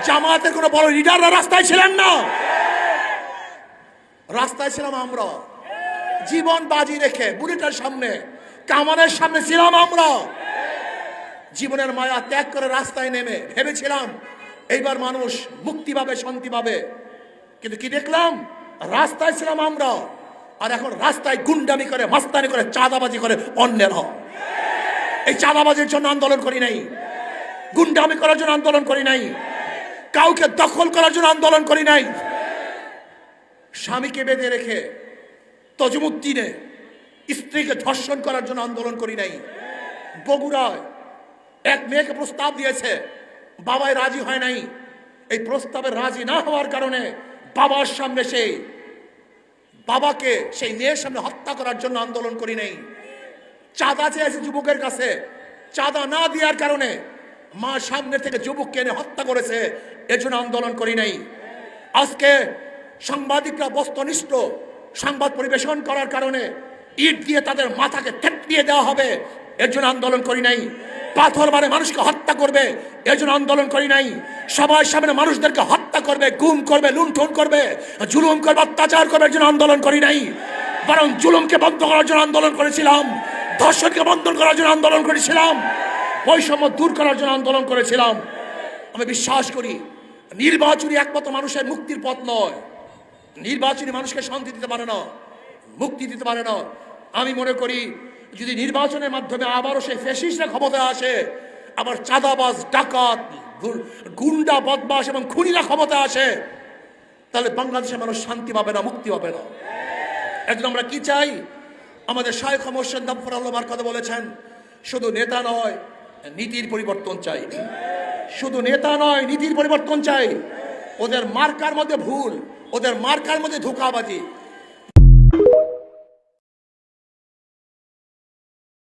জামাতের কোনো বড় লিডাররা রাস্তায় ছিলেন না, রাস্তায় ছিলাম আমরা। জীবন বাজি রেখে বুলেটের সামনে, কামানের সামনে ছিলাম আমরা। জীবনের মায়া ত্যাগ করে রাস্তায় নেমে ভেবেছিলাম এইবার মানুষ মুক্তি পাবে, শান্তি পাবে। কিন্তু কি দেখলাম? রাস্তায় ছিলাম আমরা, আর এখন রাস্তায় গুন্ডামি করে, মাস্তানি করে, চাঁদাবাজি করে অন্যেরা। এই চাঁদাবাজির জন্য আন্দোলন করি নাই, গুন্ডামি করার জন্য আন্দোলন করি নাই, কাউকে দখল করার জন্য আন্দোলন করি নাই। স্বামীকে বেঁধে রেখে তজুমুদ্দিনে স্ত্রীকে ধর্ষণ করার জন্য আন্দোলন করি নাই। বগুড়ায় এক মেয়েকে প্রস্তাব দিয়েছে, বাবাই রাজি হয় নাই। এই প্রস্তাবে রাজি না হওয়ার কারণে বাবার সামনে বাবাকে সেই মেয়ের সামনে হত্যা করার জন্য আন্দোলন করি নাই। চাঁদা চেয়েছে যুবকের কাছে, চাঁদা না দেওয়ার কারণে মা সামনে থেকে যুবককে এনে হত্যা করেছে, এর জন্য আন্দোলন করি নাই। আজকে সাংবাদিকরা বস্তুনিষ্ঠ সংবাদ পরিবেশন করার কারণে ইট দিয়ে তাদের মাথাকে থেতলিয়ে দেওয়া হবে, এর জন্য আন্দোলন করি নাই। পাথর মারে মানুষকে হত্যা করবে, এর জন্য আন্দোলন করি নাই। সবার সামনে মানুষদেরকে হত্যা করবে, গুম করবে, লুণ্ঠন করবে, জুলুম করবে, অত্যাচার করবে, এর জন্য আন্দোলন করি নাই। বরং জুলুমকে বন্ধ করার জন্য আন্দোলন করেছিলাম, ধর্ষণকে বন্ধ করার জন্য আন্দোলন করেছিলাম, বৈষম্য দূর করার জন্য আন্দোলন করেছিলাম। আমি বিশ্বাস করি নির্বাচনই একমাত্র মানুষের মুক্তির পথ নয়। নির্বাচনী মানুষকে শান্তি দিতে পারে না, মুক্তি দিতে পারে না। আমি মনে করি যদি নির্বাচনের মাধ্যমে আবারও সেই ফ্যাসিস্টরা ক্ষমতায় আসে, আবার চাঁদাবাজ, ডাকাত, গুন্ডা, বদমাশ এবং খুনিরা ক্ষমতায় আসে, তাহলে বাংলাদেশের মানুষ শান্তি পাবে না, মুক্তি পাবে না। এখন আমরা কি চাই? আমাদের শায়খ মোর্শেদ নফর আল্লাহর কথা বলেছেন, শুধু নেতা নয় নীতির পরিবর্তন চাই। শুধু নেতা নয়, নীতির পরিবর্তন চাই। ওদের মার্কার মধ্যে ভুল, ওদের মার্কার মধ্যে ধোঁকাবাজি,